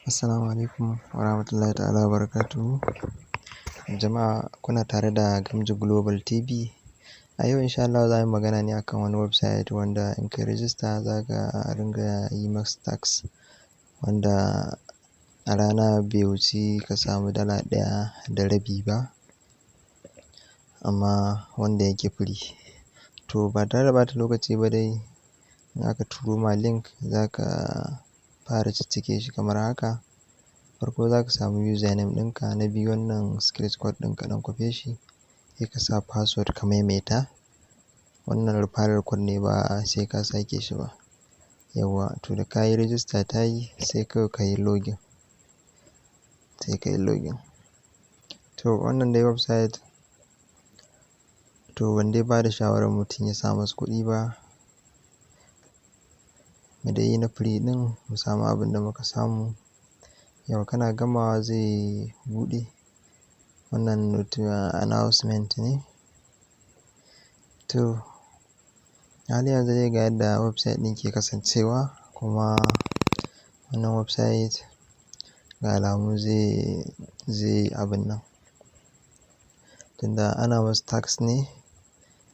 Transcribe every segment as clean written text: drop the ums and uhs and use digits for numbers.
Assalamu alaikum wa rahmatullahi ta'ala wa barakatuhu. Jama'a kuna tare da GAMJI GLOBAL TV. A yau insha Allah za mu yi magana ne akan wani website wanda in kai rijista za ka ringa yi maka tax, wanda a rana bai wuci ka samu $1.50 ba, amma wanda yake free. To ba tare da ɓata lokaci ba dai, in aka turo ma link za ka fara ciccike shi kamar haka. Farko za ka samu username ɗinka, na biyu wannan secret code ɗin ka ɗan kwafe shi, sai ka sa password ka maimaita. Wannan referral code ne, ba sai ka sake shi ba. Yawwa, to da ka yi rijista ta yi sai kawai ka yi login. To wannan dai website, to ban dai ba da shawarar mutum ya sa masu kuɗi ba. Mu dai yi na free ɗin mu samu abin da muka samu. Yau kana gamawa zai buɗe. Wannan announcement ne. To halin yanzu dai ga yadda website ɗin ke kasancewa, kuma wannan website ga alamu zai abin nan. Tunda ana masu tax ne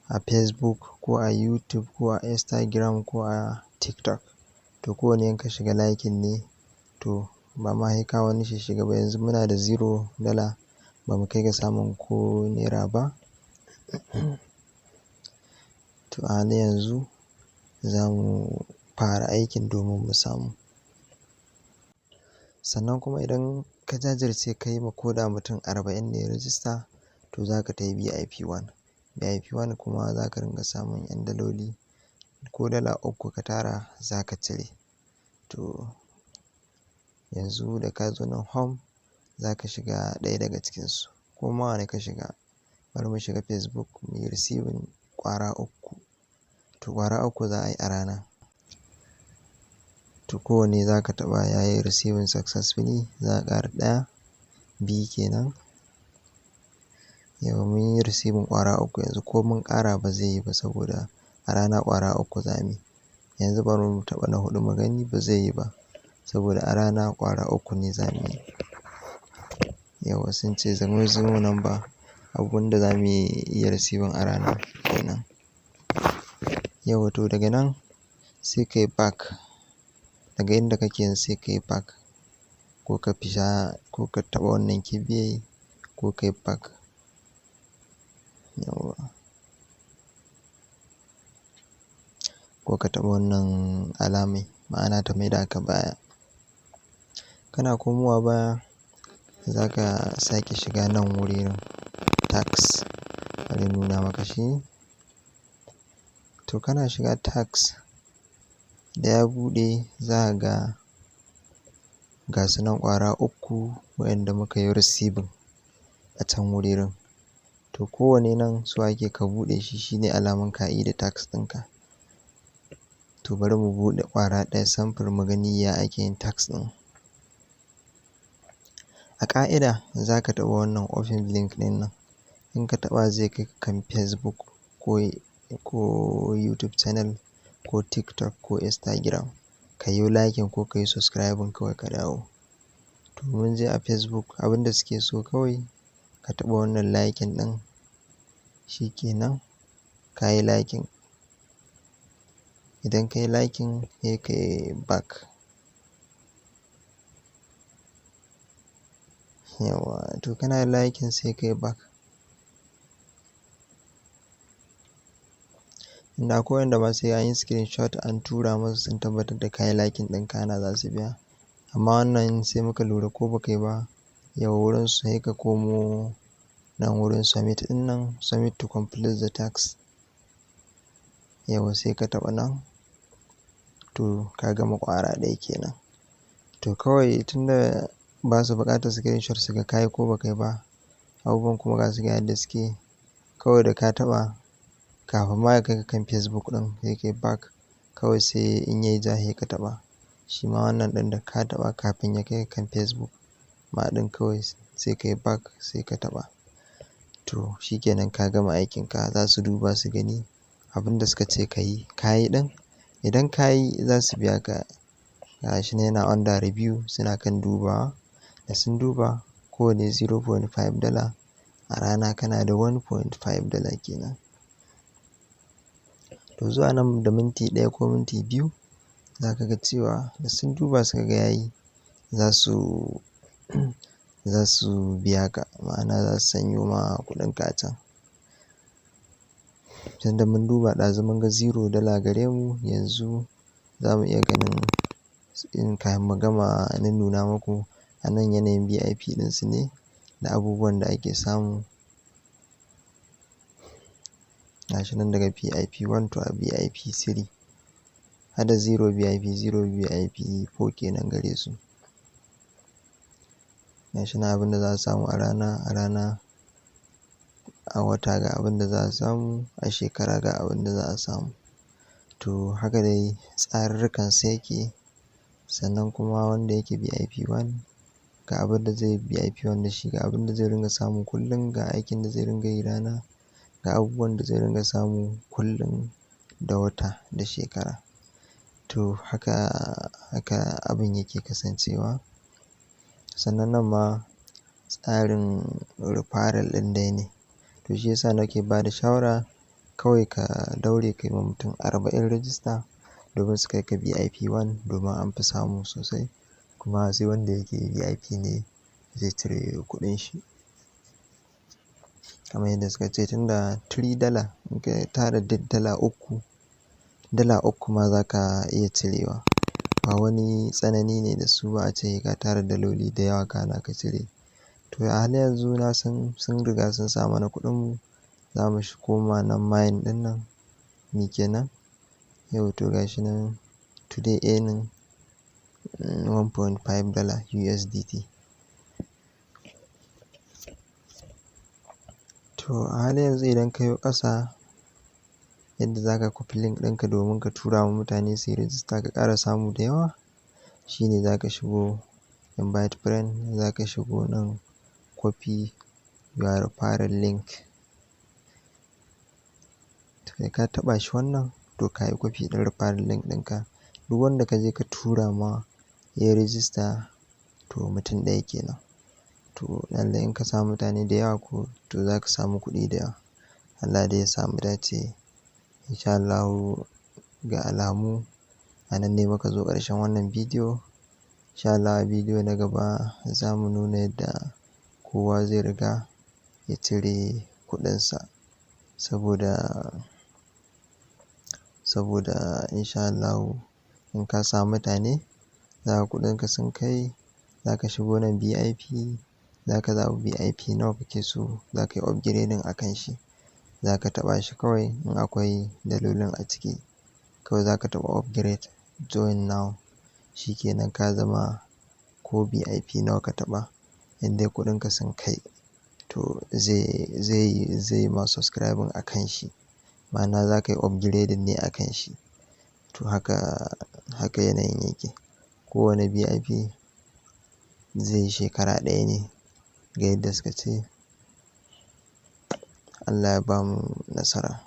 a Facebook ko a YouTube ko a Instagram ko a TikTok. To kowanne in ka shiga liking ne, to ba ma sai ka wani shiga ba. Yanzu muna da $0, ba mu kai ga samun ko naira ba. To a halin yanzu za mu fara aikin domin mu samu. Sannan kuma idan ka jajirce ka yi ma ko da mutum 40 ne rijista, to za ka tafi VIP1. VIP1 kuma za ka ringa samun 'yan daloli, ko $3 ka tara za ka cire. To yanzu da ka zo nan home za ka shiga ɗaya daga cikinsu, ko ma wane ka shiga. Bari mu shiga Facebook mu yi receiving ƙwara 3. To ƙwara 3 za a yi a rana. To kowanne za ka taɓa ya yi receiving successfully, za a ƙara 1, 2 kenan. Yau mun yi receiving ƙwara 3, yanzu ko mun ƙara ba zai yi ba saboda a rana ƙwara 3 za mu yi. Yanzu bari mu taɓa na 4 mu gani, ba zai yi ba saboda a rana ƙwara 3 ne za mu yi. Yauwa sun ce the maximum number abubuwan da za mu iya receiving a rana kenan. Yauwa to daga nan sai ka yi back. Daga inda kake yanzu sai ka yi back, ko ka fita ko ka taɓa wannan kibiyar ko ka yi back. Yauwa, ko ka taɓa wannan alamai, ma'ana ta maida ka baya. Kana komowa baya za ka sake shiga nan wurin tax. Bari in nuna maka shi. To kana shiga tax, da ya buɗe za ka ga su nan ƙwara 3 waɗanda muka yi receiving a can wurin. To kowanne nan so ake ka buɗe shi, shine alamun ka ida tax ɗinka. To bari mu buɗe ƙwara 1 samfur mu gani ya ake yin tax ɗin. A ƙa'ida za ka taɓa wannan open link ɗin nan. In ka taɓa zai kai ka kan Facebook ko YouTube channel ko TikTok ko Instagram. Ka yi liking ko ka yi subscribing kawai ka dawo. To mun je a Facebook, abin da suke so kawai ka taɓa wannan liking ɗin, shi kenan ka yi liking. Idan ka yi liking sai ka yi back. Yauwa, to kana yin liking sai ka yi back. Inda akwai wanda ma sai an yi screenshot an tura masu sun tabbatar da ka yi liking ɗin kana za su biya. Amma wannan sai muka lura ko ba ka yi ba, yau wurin su sai ka komo nan wurin submit ɗin nan, submit to complete the tax. Yauwa sai ka taɓa nan. To ka gama ƙwara 1 kenan. To kawai tunda ba su buƙatar screenshot su ga ka yi ko ba ka yi ba, abubuwan kuma ga su ga yadda suke. Kawai da ka taɓa, kafin ma ya kai ka kan Facebook ɗin sai ka yi back. Kawai sai in ya yi ja sai ka taɓa. Shi ma wannan ɗin da ka taɓa kafin ya kai ka kan Facebook ma ɗin, kawai sai ka yi back sai ka taɓa. To shi kenan ka gama aikinka. Za su duba su gani abin da suka ce ka yi ɗin. Idan ka yi za su biya ka gashi nan yana under review, suna kan dubawa. Da sun duba kowane $0.5 a rana kana da $1.5 kenan. To zuwa nan da minti 1 ko minti 2 za ka ga cewa da sun duba suka ga yayi za su biya ka, ma'ana za su sanyo ma kuɗinka a can. Tunda mun duba ɗazu mun ga $0 gare mu, yanzu za mu iya ganin in kafin mu gama nunnuna muku a nan yanayin VIP ɗinsu ne da abubuwan da ake samu. Gashi nan daga VIP 1 to VIP 3 har da 0 VIP 0 VIP 4 kenan gare su. Gashi nan abin da za a samu a rana, a wata ga abin da za a samu, a shekara ga abin da za a samu. To haka dai tsarurrukansu yake. Sannan kuma wanda yake VIP 1 ga abin da zai VIP 1 da shi, ga abin da zai ringa samu kullum, ga aikin da zai ringa yi rana, ga abubuwan da zai ringa samu kullum da wata da shekara. To haka abin yake kasancewa. Sannan nan ma tsarin referral ɗin dai ne. To shi yasa nake ba da shawara kawai ka daure ka yi ma mutum 40 rijista domin su kai ka VIP 1 domin an fi samu sosai. Kuma sai wanda yake VIP ne zai cire kuɗin shi. Kamar yadda suka ce tunda $3 in ka tara duk dala uku ma za ka iya cirewa. Ba wani tsanani ne da su ba a ce ka tara daloli da yawa kana ka cire. To a halin yanzu na san sun riga sun sa mana kuɗinmu, za mu koma nan mine ɗin nan mi kenan. Yau to gashi nan today earning $1.5 USDT. To a halin yanzu idan ka yo ƙasa yadda za ka kwafi link ɗinka domin ka tura wa mutane su yi rijista ka ƙara samu da yawa, shine za ka shigo invite friend, za ka shigo nan copy your referral link. To da ka taɓa shi wannan to ka yi copy ɗin referral link ɗinka. Duk wanda ka je ka tura ma ya yi rijista to mutum ɗaya kenan. To lallai in ka samu mutane da yawa ko to za ka samu kuɗi da yawa. Allah dai ya sa mu dace. In sha Allahu ga alamu a nan ne muka zo ƙarshen wannan bidiyo. In sha Allah a bidiyo na gaba za mu nuna yadda kowa zai riga ya cire kuɗinsa saboda in sha Allahu in ka samu mutane za ka kuɗinka sun kai, za ka shigo nan VIP, za ka zaɓi VIP nawa kake so, za ka yi upgrading a kan shi. Za ka taɓa shi kawai in akwai dalolin a ciki. Kawai za ka taɓa upgrade join now. Shi kenan ka zama ko VIP nawa ka taɓa in dai kuɗinka sun kai to zai yi ma subscribing a kan shi. Ma'ana za ka yi upgrading ne a kan shi. To haka yanayin yake. Kowane VIP zai yi shekara 1 ne ga yadda suka ce. Allah ya bamu nasara.